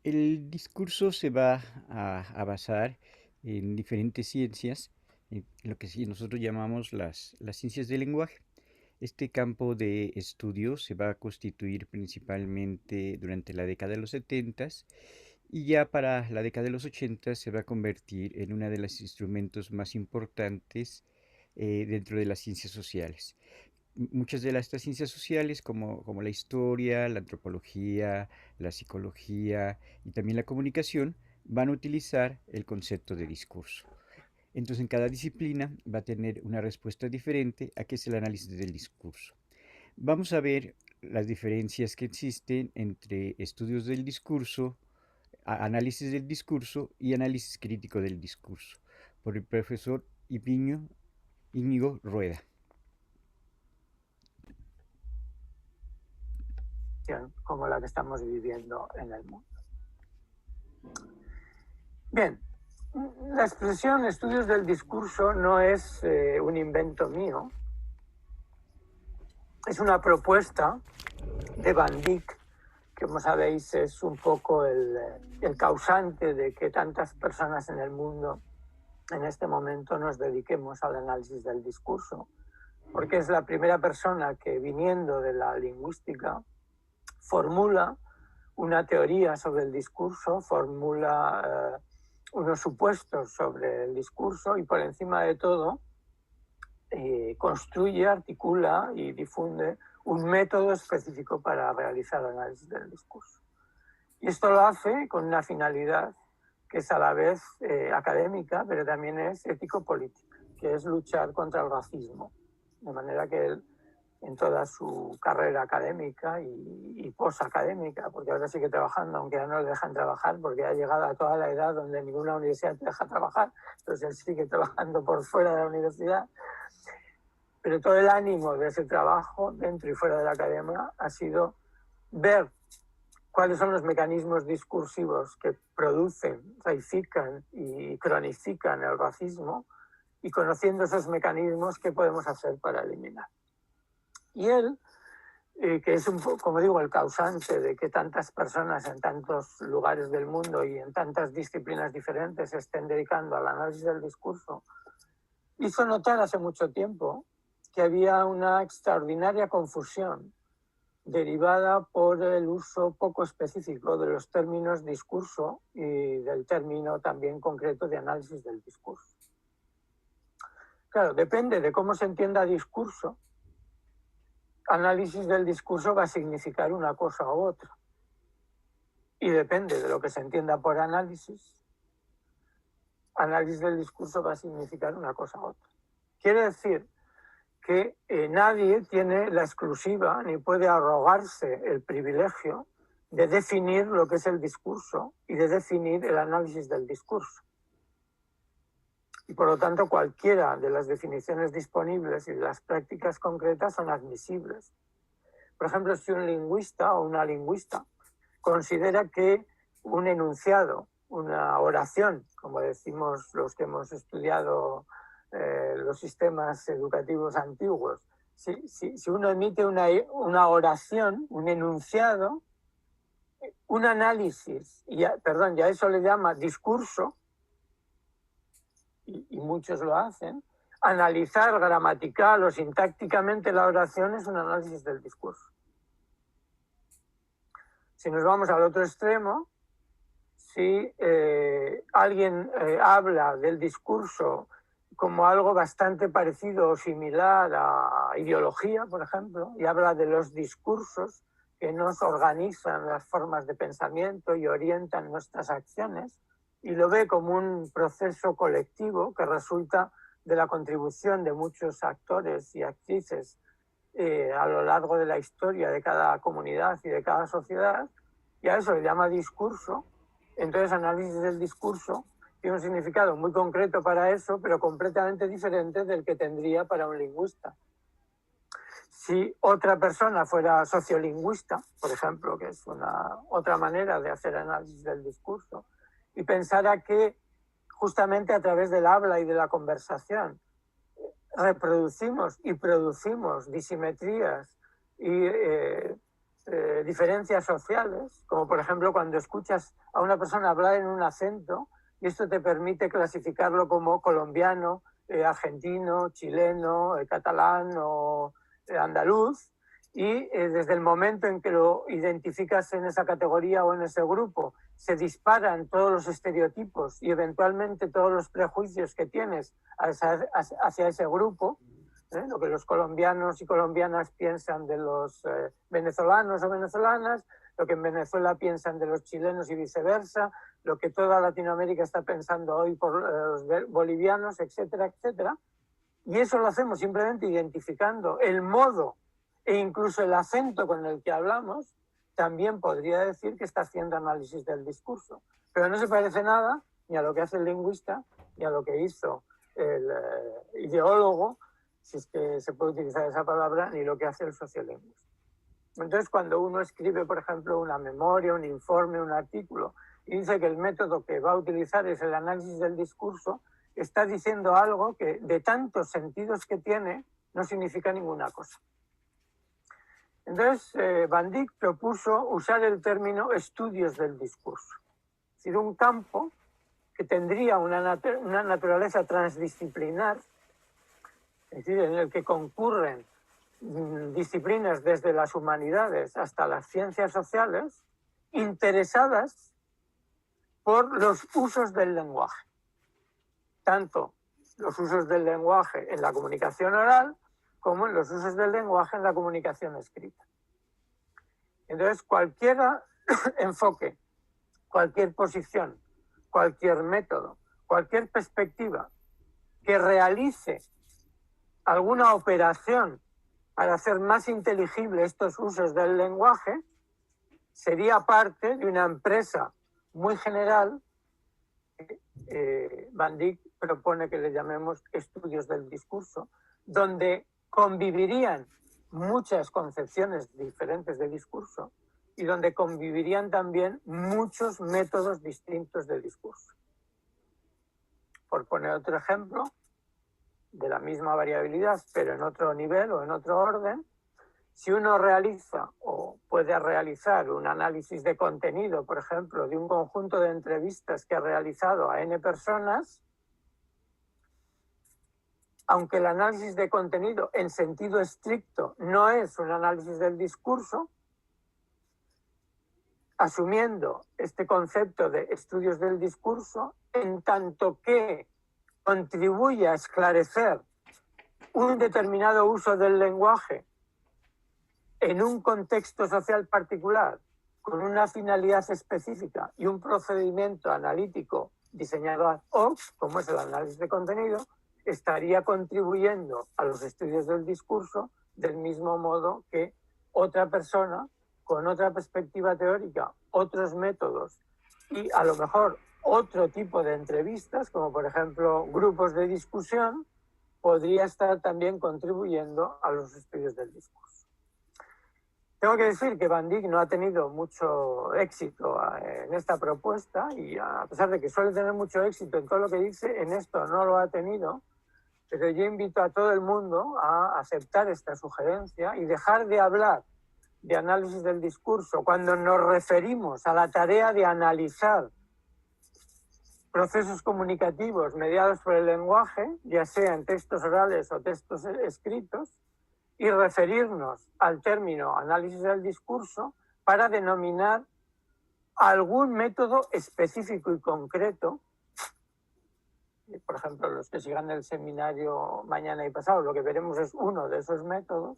El discurso se va a basar en diferentes ciencias, en lo que sí nosotros llamamos las ciencias del lenguaje. Este campo de estudio se va a constituir principalmente durante la década de los 70 y ya para la década de los 80 se va a convertir en uno de los instrumentos más importantes dentro de las ciencias sociales. Muchas de estas ciencias sociales, como la historia, la antropología, la psicología y también la comunicación, van a utilizar el concepto de discurso. Entonces, en cada disciplina va a tener una respuesta diferente a qué es el análisis del discurso. Vamos a ver las diferencias que existen entre estudios del discurso, análisis del discurso y análisis crítico del discurso, por el profesor Íñigo Rueda. Como la que estamos viviendo en el mundo. Bien, la expresión estudios del discurso no es un invento mío, es una propuesta de Van Dyck, que como sabéis es un poco el causante de que tantas personas en el mundo en este momento nos dediquemos al análisis del discurso, porque es la primera persona que, viniendo de la lingüística, formula una teoría sobre el discurso, formula unos supuestos sobre el discurso y, por encima de todo, construye, articula y difunde un método específico para realizar análisis del discurso. Y esto lo hace con una finalidad que es a la vez académica, pero también es ético-política, que es luchar contra el racismo. De manera que él, en toda su carrera académica y posacadémica, porque ahora sigue trabajando, aunque ya no le dejan trabajar, porque ha llegado a toda la edad donde ninguna universidad te deja trabajar, entonces él sigue trabajando por fuera de la universidad. Pero todo el ánimo de ese trabajo, dentro y fuera de la academia, ha sido ver cuáles son los mecanismos discursivos que producen, reifican y cronifican el racismo, y conociendo esos mecanismos, ¿qué podemos hacer para eliminar? Y él, que es un poco, como digo, el causante de que tantas personas en tantos lugares del mundo y en tantas disciplinas diferentes se estén dedicando al análisis del discurso, hizo notar hace mucho tiempo que había una extraordinaria confusión derivada por el uso poco específico de los términos discurso y del término también concreto de análisis del discurso. Claro, depende de cómo se entienda discurso, análisis del discurso va a significar una cosa u otra. Y depende de lo que se entienda por análisis del discurso va a significar una cosa u otra. Quiere decir que nadie tiene la exclusiva ni puede arrogarse el privilegio de definir lo que es el discurso y de definir el análisis del discurso. Y por lo tanto, cualquiera de las definiciones disponibles y de las prácticas concretas son admisibles. Por ejemplo, si un lingüista o una lingüista considera que un enunciado, una oración, como decimos los que hemos estudiado los sistemas educativos antiguos, si uno emite una oración, un enunciado, un análisis, ya eso le llama discurso, y muchos lo hacen, analizar gramatical o sintácticamente la oración es un análisis del discurso. Si nos vamos al otro extremo, si alguien habla del discurso como algo bastante parecido o similar a ideología, por ejemplo, y habla de los discursos que nos organizan las formas de pensamiento y orientan nuestras acciones, y lo ve como un proceso colectivo que resulta de la contribución de muchos actores y actrices a lo largo de la historia de cada comunidad y de cada sociedad, y a eso le llama discurso. Entonces, análisis del discurso tiene un significado muy concreto para eso, pero completamente diferente del que tendría para un lingüista. Si otra persona fuera sociolingüista, por ejemplo, que es otra manera de hacer análisis del discurso, y pensara que justamente a través del habla y de la conversación reproducimos y producimos disimetrías y diferencias sociales, como por ejemplo cuando escuchas a una persona hablar en un acento y esto te permite clasificarlo como colombiano, argentino, chileno, catalán o andaluz, y desde el momento en que lo identificas en esa categoría o en ese grupo, se disparan todos los estereotipos y eventualmente todos los prejuicios que tienes hacia ese grupo, lo que los colombianos y colombianas piensan de los venezolanos o venezolanas, lo que en Venezuela piensan de los chilenos y viceversa, lo que toda Latinoamérica está pensando hoy por los bolivianos, etcétera, etcétera. Y eso lo hacemos simplemente identificando el modo e incluso el acento con el que hablamos. También podría decir que está haciendo análisis del discurso, pero no se parece nada ni a lo que hace el lingüista ni a lo que hizo el ideólogo, si es que se puede utilizar esa palabra, ni lo que hace el sociolingüista. Entonces, cuando uno escribe, por ejemplo, una memoria, un informe, un artículo, y dice que el método que va a utilizar es el análisis del discurso, está diciendo algo que, de tantos sentidos que tiene, no significa ninguna cosa. Entonces, Van Dijk propuso usar el término estudios del discurso, es decir, un campo que tendría una naturaleza transdisciplinar, es decir, en el que concurren disciplinas desde las humanidades hasta las ciencias sociales, interesadas por los usos del lenguaje. Tanto los usos del lenguaje en la comunicación oral como en los usos del lenguaje en la comunicación escrita. Entonces, cualquier enfoque, cualquier posición, cualquier método, cualquier perspectiva que realice alguna operación para hacer más inteligible estos usos del lenguaje, sería parte de una empresa muy general que Van Dijk propone que le llamemos estudios del discurso, donde convivirían muchas concepciones diferentes de discurso y donde convivirían también muchos métodos distintos de discurso. Por poner otro ejemplo, de la misma variabilidad, pero en otro nivel o en otro orden, si uno realiza o puede realizar un análisis de contenido, por ejemplo, de un conjunto de entrevistas que ha realizado a N personas, aunque el análisis de contenido en sentido estricto no es un análisis del discurso, asumiendo este concepto de estudios del discurso, en tanto que contribuye a esclarecer un determinado uso del lenguaje en un contexto social particular, con una finalidad específica y un procedimiento analítico diseñado ad hoc, como es el análisis de contenido, estaría contribuyendo a los estudios del discurso del mismo modo que otra persona con otra perspectiva teórica, otros métodos y a lo mejor otro tipo de entrevistas, como por ejemplo grupos de discusión, podría estar también contribuyendo a los estudios del discurso. Tengo que decir que Van Dijk no ha tenido mucho éxito en esta propuesta y a pesar de que suele tener mucho éxito en todo lo que dice, en esto no lo ha tenido, pero yo invito a todo el mundo a aceptar esta sugerencia y dejar de hablar de análisis del discurso cuando nos referimos a la tarea de analizar procesos comunicativos mediados por el lenguaje, ya sea en textos orales o textos escritos, y referirnos al término análisis del discurso para denominar algún método específico y concreto. Por ejemplo, los que sigan el seminario mañana y pasado, lo que veremos es uno de esos métodos,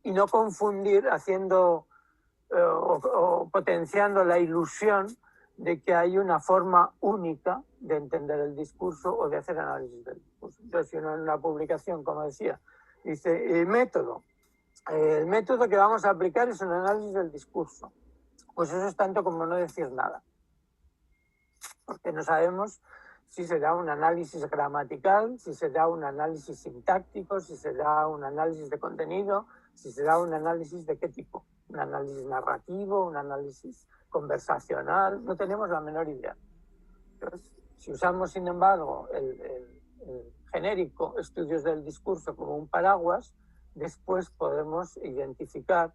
y no confundir haciendo o potenciando la ilusión de que hay una forma única de entender el discurso o de hacer análisis del discurso. Entonces, si uno en una publicación, como decía, dice el método que vamos a aplicar es un análisis del discurso, pues eso es tanto como no decir nada, porque no sabemos si se da un análisis gramatical, si se da un análisis sintáctico, si se da un análisis de contenido, si se da un análisis de qué tipo, un análisis narrativo, un análisis conversacional, no tenemos la menor idea. Entonces, si usamos, sin embargo, el genérico estudios del discurso como un paraguas, después podemos identificar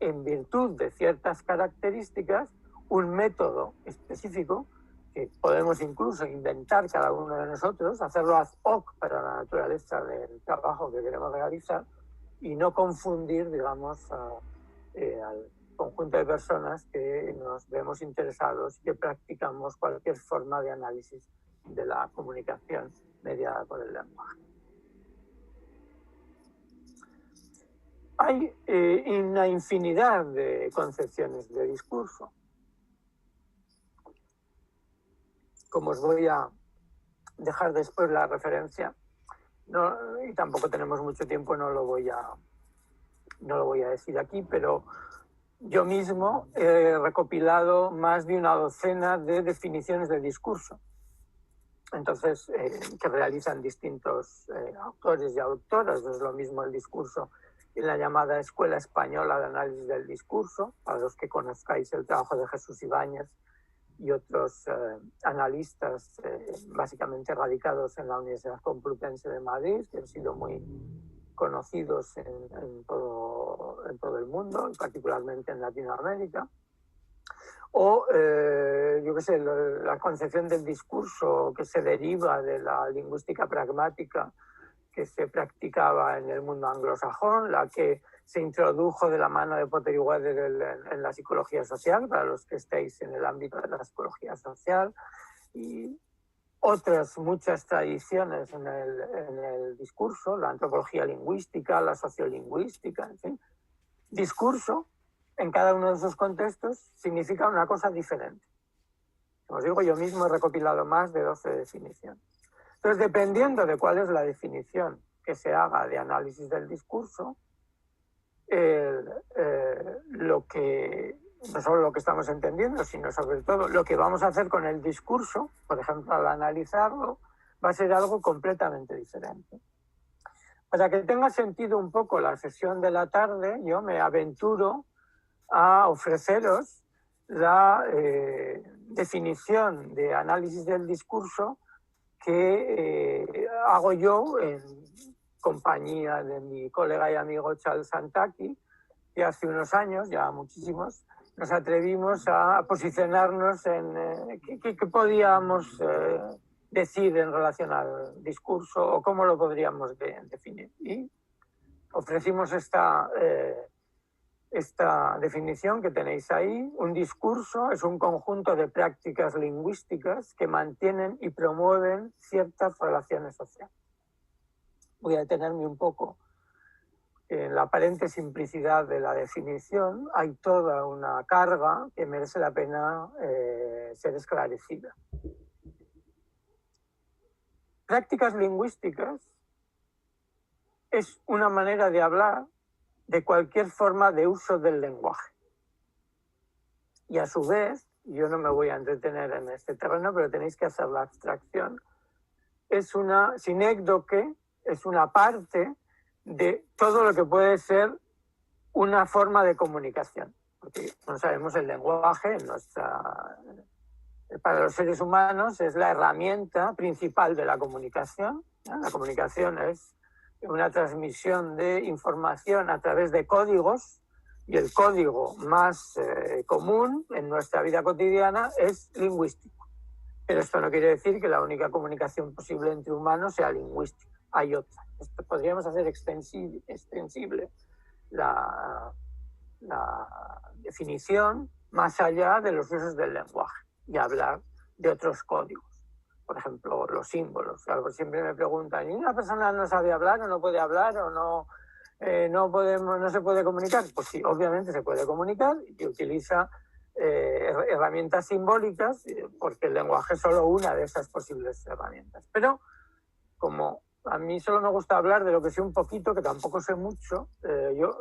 en virtud de ciertas características, un método específico que podemos incluso inventar cada uno de nosotros, hacerlo ad hoc para la naturaleza del trabajo que queremos realizar y no confundir, digamos, al conjunto de personas que nos vemos interesados y que practicamos cualquier forma de análisis de la comunicación mediada por el lenguaje. Hay una infinidad de concepciones de discurso. Como os voy a dejar después la referencia, y tampoco tenemos mucho tiempo, no lo voy a decir aquí, pero yo mismo he recopilado más de una docena de definiciones de discurso. Entonces, que realizan distintos autores y autoras. No es lo mismo el discurso en la llamada Escuela Española de Análisis del Discurso, para los que conozcáis el trabajo de Jesús Ibáñez y otros analistas básicamente radicados en la Universidad Complutense de Madrid, que han sido muy conocidos en todo el mundo, particularmente en Latinoamérica. O, yo qué sé, la concepción del discurso que se deriva de la lingüística pragmática que se practicaba en el mundo anglosajón, la que se introdujo de la mano de Potter y Waddell en la psicología social, para los que estéis en el ámbito de la psicología social, y otras muchas tradiciones en el discurso, la antropología lingüística, la sociolingüística, en fin. Discurso, en cada uno de esos contextos, significa una cosa diferente. Como os digo, yo mismo he recopilado más de 12 definiciones. Entonces, dependiendo de cuál es la definición que se haga de análisis del discurso, no solo lo que estamos entendiendo, sino sobre todo lo que vamos a hacer con el discurso, por ejemplo, al analizarlo, va a ser algo completamente diferente. Para que tenga sentido un poco la sesión de la tarde, yo me aventuro a ofreceros la definición de análisis del discurso que hago yo en compañía de mi colega y amigo Charles Santaki, que hace unos años, ya muchísimos, nos atrevimos a posicionarnos en qué podíamos decir en relación al discurso o cómo lo podríamos definir. Y ofrecimos esta definición que tenéis ahí. Un discurso es un conjunto de prácticas lingüísticas que mantienen y promueven ciertas relaciones sociales. Voy a detenerme un poco en la aparente simplicidad de la definición. Hay toda una carga que merece la pena ser esclarecida. Prácticas lingüísticas es una manera de hablar de cualquier forma de uso del lenguaje. Y a su vez, yo no me voy a entretener en este terreno, pero tenéis que hacer la abstracción, es una sinécdoque, es una parte de todo lo que puede ser una forma de comunicación. Porque, como sabemos, el lenguaje para los seres humanos es la herramienta principal de la comunicación. La comunicación es una transmisión de información a través de códigos, y el código más común en nuestra vida cotidiana es lingüístico. Pero esto no quiere decir que la única comunicación posible entre humanos sea lingüística. Hay otra. Podríamos hacer extensible la definición más allá de los usos del lenguaje y hablar de otros códigos. Por ejemplo, los símbolos. Claro, siempre me preguntan, ¿y una persona no sabe hablar o no puede hablar o no se puede comunicar? Pues sí, obviamente se puede comunicar y utiliza herramientas simbólicas, porque el lenguaje es solo una de esas posibles herramientas. Pero como a mí solo me gusta hablar de lo que sé un poquito, que tampoco sé mucho, yo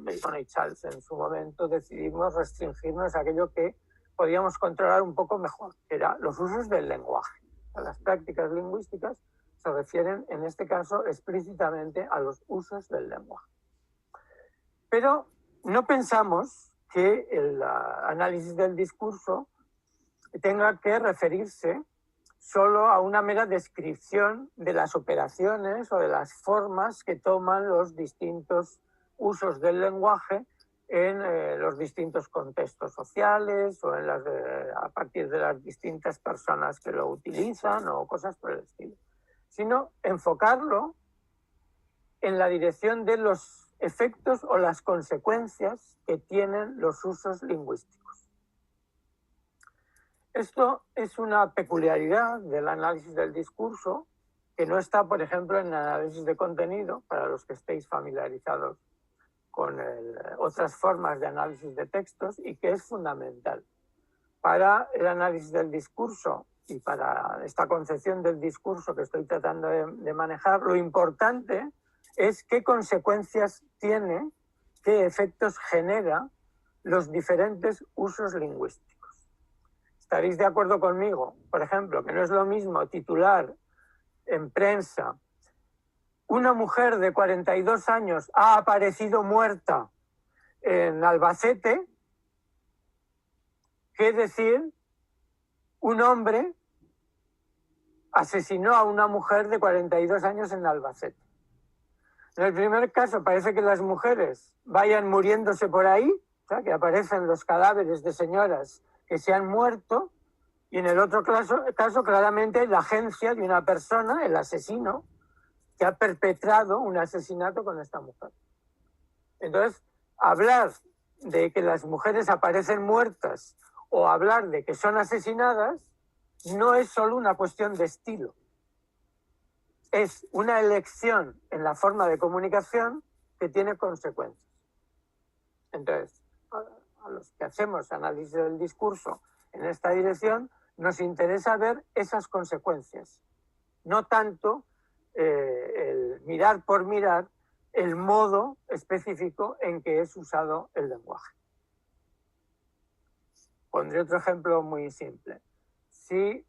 y Charles en su momento decidimos restringirnos a aquello que podíamos controlar un poco mejor, que era los usos del lenguaje. Las prácticas lingüísticas se refieren, en este caso, explícitamente a los usos del lenguaje. Pero no pensamos que el análisis del discurso tenga que referirse solo a una mera descripción de las operaciones o de las formas que toman los distintos usos del lenguaje en los distintos contextos sociales o a partir de las distintas personas que lo utilizan o cosas por el estilo, sino enfocarlo en la dirección de los efectos o las consecuencias que tienen los usos lingüísticos. Esto es una peculiaridad del análisis del discurso que no está, por ejemplo, en el análisis de contenido, para los que estéis familiarizados con otras formas de análisis de textos, y que es fundamental. Para el análisis del discurso y para esta concepción del discurso que estoy tratando de manejar, lo importante es qué consecuencias tiene, qué efectos genera los diferentes usos lingüísticos. ¿Estaréis de acuerdo conmigo? Por ejemplo, que no es lo mismo titular en prensa: una mujer de 42 años ha aparecido muerta en Albacete, que decir, un hombre asesinó a una mujer de 42 años en Albacete. En el primer caso parece que las mujeres vayan muriéndose por ahí, o sea, que aparecen los cadáveres de señoras que se han muerto, y en el otro caso claramente la agencia de una persona, el asesino, que ha perpetrado un asesinato con esta mujer. Entonces, hablar de que las mujeres aparecen muertas o hablar de que son asesinadas no es solo una cuestión de estilo. Es una elección en la forma de comunicación que tiene consecuencias. Entonces, a los que hacemos análisis del discurso en esta dirección, nos interesa ver esas consecuencias, no tanto el mirar por mirar el modo específico en que es usado el lenguaje. Pondré otro ejemplo muy simple. Si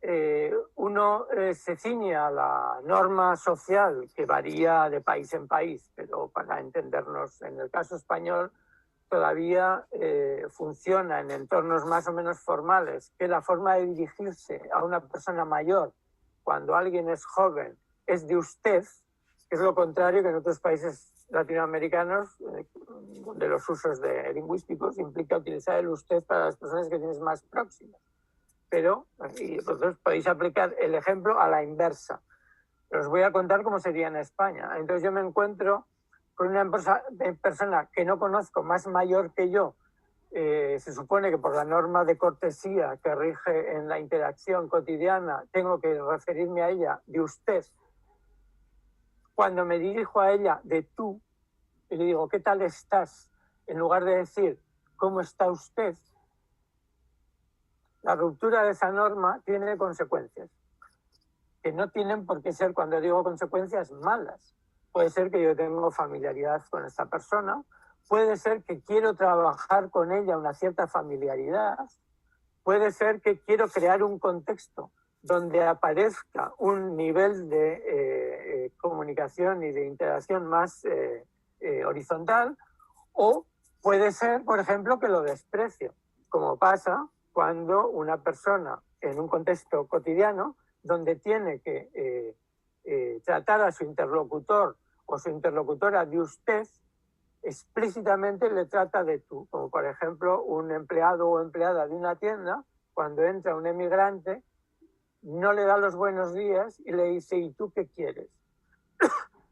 uno se ciñe a la norma social, que varía de país en país, pero para entendernos, en el caso español todavía funciona en entornos más o menos formales, que la forma de dirigirse a una persona mayor cuando alguien es joven es de usted, que es lo contrario que en otros países latinoamericanos, donde los usos lingüísticos implica utilizar el usted para las personas que tienes más próximas. Pero y vosotros podéis aplicar el ejemplo a la inversa. Os voy a contar cómo sería en España. Entonces yo me encuentro con una persona que no conozco, más mayor que yo. Se supone que por la norma de cortesía que rige en la interacción cotidiana tengo que referirme a ella de usted. Cuando me dirijo a ella de tú y le digo, ¿qué tal estás?, en lugar de decir, ¿cómo está usted?, la ruptura de esa norma tiene consecuencias, que no tienen por qué ser, cuando digo consecuencias, malas. Puede ser que yo tengo familiaridad con esta persona, puede ser que quiero trabajar con ella una cierta familiaridad, puede ser que quiero crear un contexto donde aparezca un nivel de comunicación y de interacción más horizontal, o puede ser, por ejemplo, que lo desprecio, como pasa cuando una persona en un contexto cotidiano donde tiene que tratar a su interlocutor o su interlocutora de usted, explícitamente le trata de tú, como por ejemplo un empleado o empleada de una tienda, cuando entra un emigrante, no le da los buenos días y le dice, ¿y tú qué quieres?,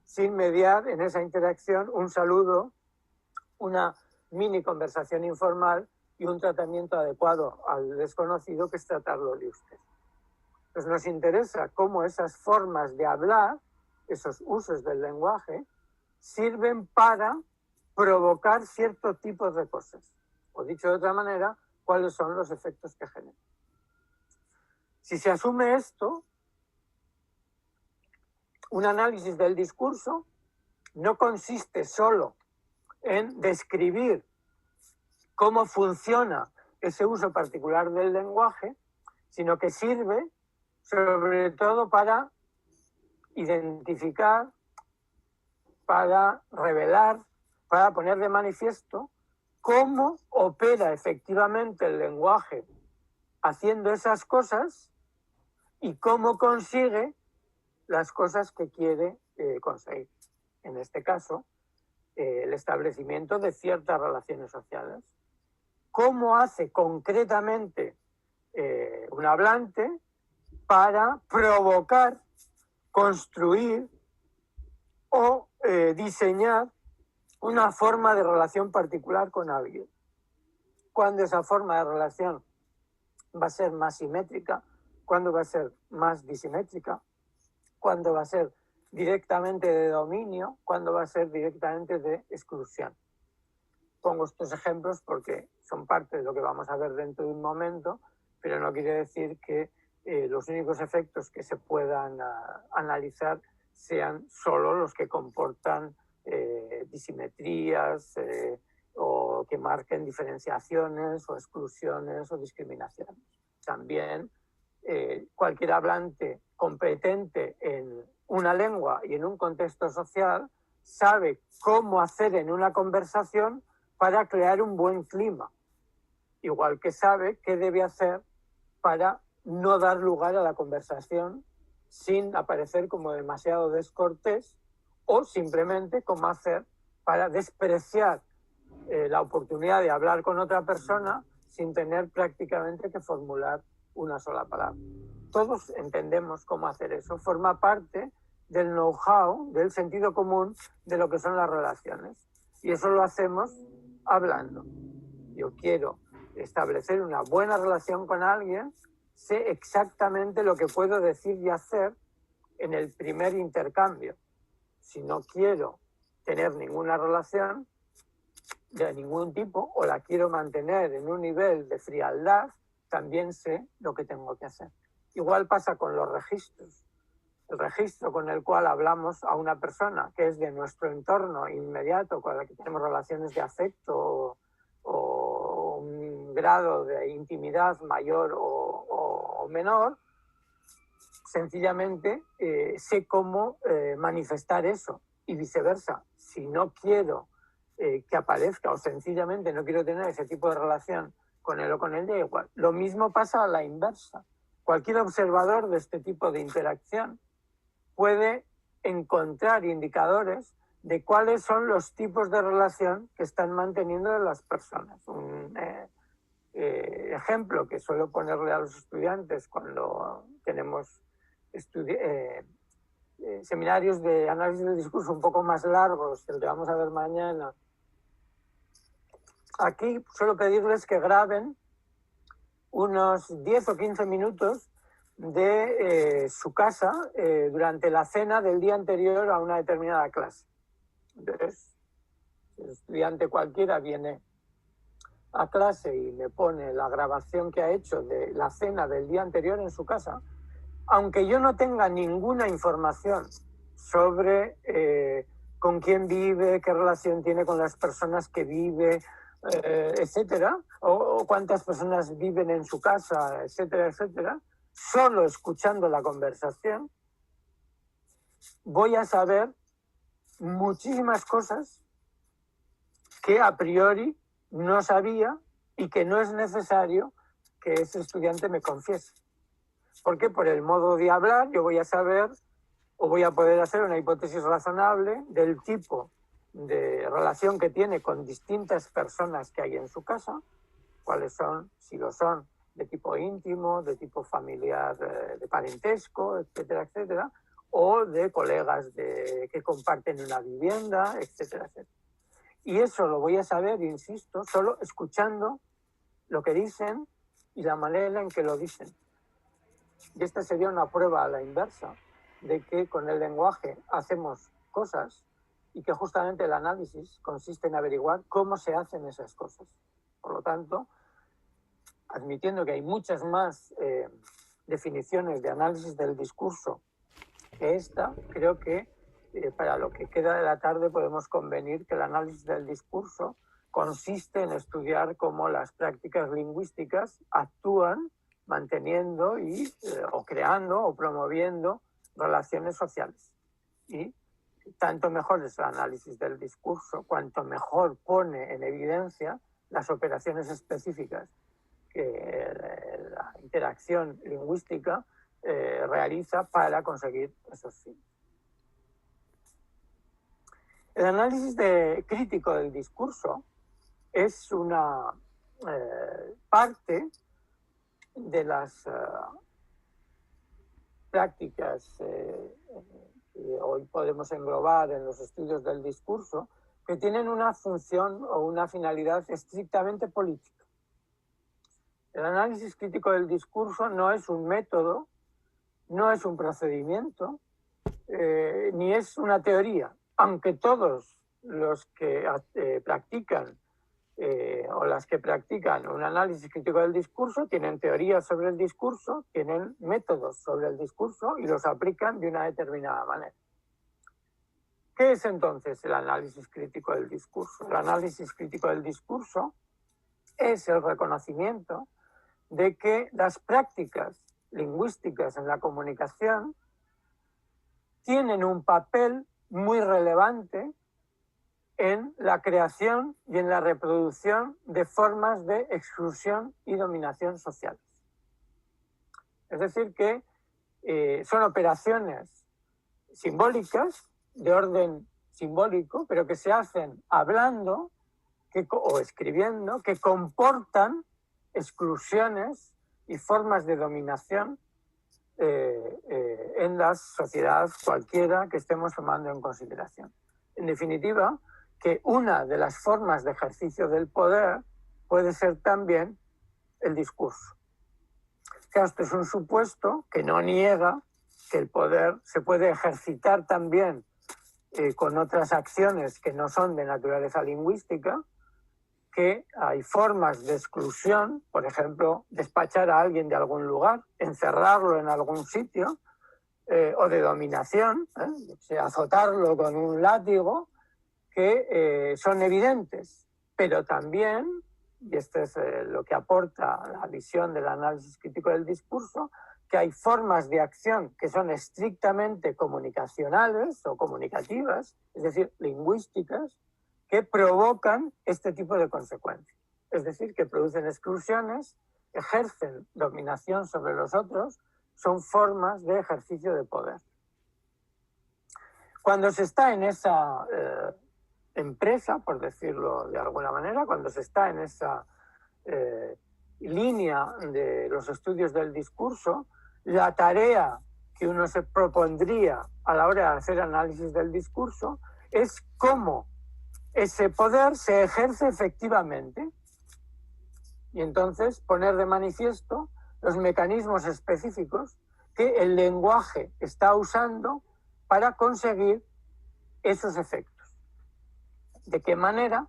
sin mediar en esa interacción un saludo, una mini conversación informal y un tratamiento adecuado al desconocido, que es tratarlo de usted. Pues nos interesa cómo esas formas de hablar, esos usos del lenguaje, sirven para provocar ciertos tipos de cosas. O dicho de otra manera, cuáles son los efectos que generan. Si se asume esto, un análisis del discurso no consiste solo en describir cómo funciona ese uso particular del lenguaje, sino que sirve sobre todo para identificar, para revelar, para poner de manifiesto cómo opera efectivamente el lenguaje haciendo esas cosas y cómo consigue las cosas que quiere conseguir. En este caso, el establecimiento de ciertas relaciones sociales. ¿Cómo hace concretamente un hablante para provocar, construir o diseñar una forma de relación particular con alguien? ¿Cuándo esa forma de relación va a ser más simétrica? ¿Cuándo va a ser más disimétrica? ¿Cuándo va a ser directamente de dominio? ¿Cuándo va a ser directamente de exclusión? Pongo estos ejemplos porque son parte de lo que vamos a ver dentro de un momento, pero no quiere decir que los únicos efectos que se puedan analizar sean solo los que comportan disimetrías o que marquen diferenciaciones o exclusiones o discriminaciones. También cualquier hablante competente en una lengua y en un contexto social sabe cómo hacer en una conversación para crear un buen clima, igual que sabe qué debe hacer para no dar lugar a la conversación sin aparecer como demasiado descortés o simplemente cómo hacer para despreciar la oportunidad de hablar con otra persona sin tener prácticamente que formular una sola palabra. Todos entendemos cómo hacer eso. Forma parte del know-how, del sentido común de lo que son las relaciones. Y eso lo hacemos hablando. Yo quiero establecer una buena relación con alguien, sé exactamente lo que puedo decir y hacer en el primer intercambio. Si no quiero tener ninguna relación de ningún tipo o la quiero mantener en un nivel de frialdad, también sé lo que tengo que hacer. Igual pasa con los registros. El registro con el cual hablamos a una persona que es de nuestro entorno inmediato, con la que tenemos relaciones de afecto o un grado de intimidad mayor o menor, sencillamente sé cómo manifestar eso y viceversa. Si no quiero que aparezca o sencillamente no quiero tener ese tipo de relación con él o con ella, igual. Lo mismo pasa a la inversa. Cualquier observador de este tipo de interacción puede encontrar indicadores de cuáles son los tipos de relación que están manteniendo las personas. Un ejemplo que suelo ponerle a los estudiantes cuando tenemos seminarios de análisis del discurso un poco más largos, que el que vamos a ver mañana. Aquí suelo pedirles que graben unos 10 o 15 minutos de su casa durante la cena del día anterior a una determinada clase. Entonces, el estudiante cualquiera viene a clase y me pone la grabación que ha hecho de la cena del día anterior en su casa, aunque yo no tenga ninguna información sobre con quién vive, qué relación tiene con las personas que vive, etcétera, o cuántas personas viven en su casa, etcétera, etcétera, solo escuchando la conversación, voy a saber muchísimas cosas que a priori no sabía y que no es necesario que ese estudiante me confiese. Porque por el modo de hablar yo voy a saber o voy a poder hacer una hipótesis razonable del tipo de relación que tiene con distintas personas que hay en su casa, cuáles son, si lo son, de tipo íntimo, de tipo familiar, de parentesco, etcétera, etcétera, o de colegas que comparten una vivienda, etcétera, etcétera. Y eso lo voy a saber, insisto, solo escuchando lo que dicen y la manera en que lo dicen. Y esta sería una prueba a la inversa de que con el lenguaje hacemos cosas y que justamente el análisis consiste en averiguar cómo se hacen esas cosas. Por lo tanto, admitiendo que hay muchas más definiciones de análisis del discurso que esta, creo que para lo que queda de la tarde podemos convenir que el análisis del discurso consiste en estudiar cómo las prácticas lingüísticas actúan manteniendo o creando o promoviendo relaciones sociales. Y tanto mejor es el análisis del discurso, cuanto mejor pone en evidencia las operaciones específicas que la interacción lingüística realiza para conseguir esos fines. El análisis crítico del discurso es una parte de las prácticas que hoy podemos englobar en los estudios del discurso, que tienen una función o una finalidad estrictamente política. El análisis crítico del discurso no es un método, no es un procedimiento, ni es una teoría, aunque todos los que practican o las que practican un análisis crítico del discurso tienen teorías sobre el discurso, tienen métodos sobre el discurso y los aplican de una determinada manera. ¿Qué es entonces el análisis crítico del discurso? El análisis crítico del discurso es el reconocimiento de que las prácticas lingüísticas en la comunicación tienen un papel muy relevante en la creación y en la reproducción de formas de exclusión y dominación sociales. Es decir, que son operaciones simbólicas, de orden simbólico, pero que se hacen hablando o escribiendo, que comportan exclusiones y formas de dominación en la sociedad cualquiera que estemos tomando en consideración. En definitiva, que una de las formas de ejercicio del poder puede ser también el discurso. Esto es un supuesto que no niega que el poder se puede ejercitar también con otras acciones que no son de naturaleza lingüística, que hay formas de exclusión, por ejemplo, despachar a alguien de algún lugar, encerrarlo en algún sitio, o de dominación, azotarlo con un látigo, que son evidentes, pero también, y esto es lo que aporta la visión del análisis crítico del discurso, que hay formas de acción que son estrictamente comunicacionales o comunicativas, es decir, lingüísticas, que provocan este tipo de consecuencias. Es decir, que producen exclusiones, ejercen dominación sobre los otros, son formas de ejercicio de poder. Cuando se está en esa empresa, por decirlo de alguna manera, cuando se está en esa línea de los estudios del discurso, la tarea que uno se propondría a la hora de hacer análisis del discurso es cómo ese poder se ejerce efectivamente y entonces poner de manifiesto los mecanismos específicos que el lenguaje está usando para conseguir esos efectos. ¿De qué manera?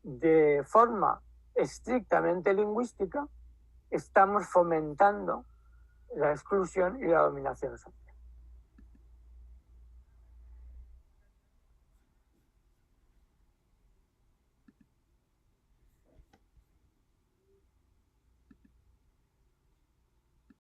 De forma estrictamente lingüística estamos fomentando la exclusión y la dominación social.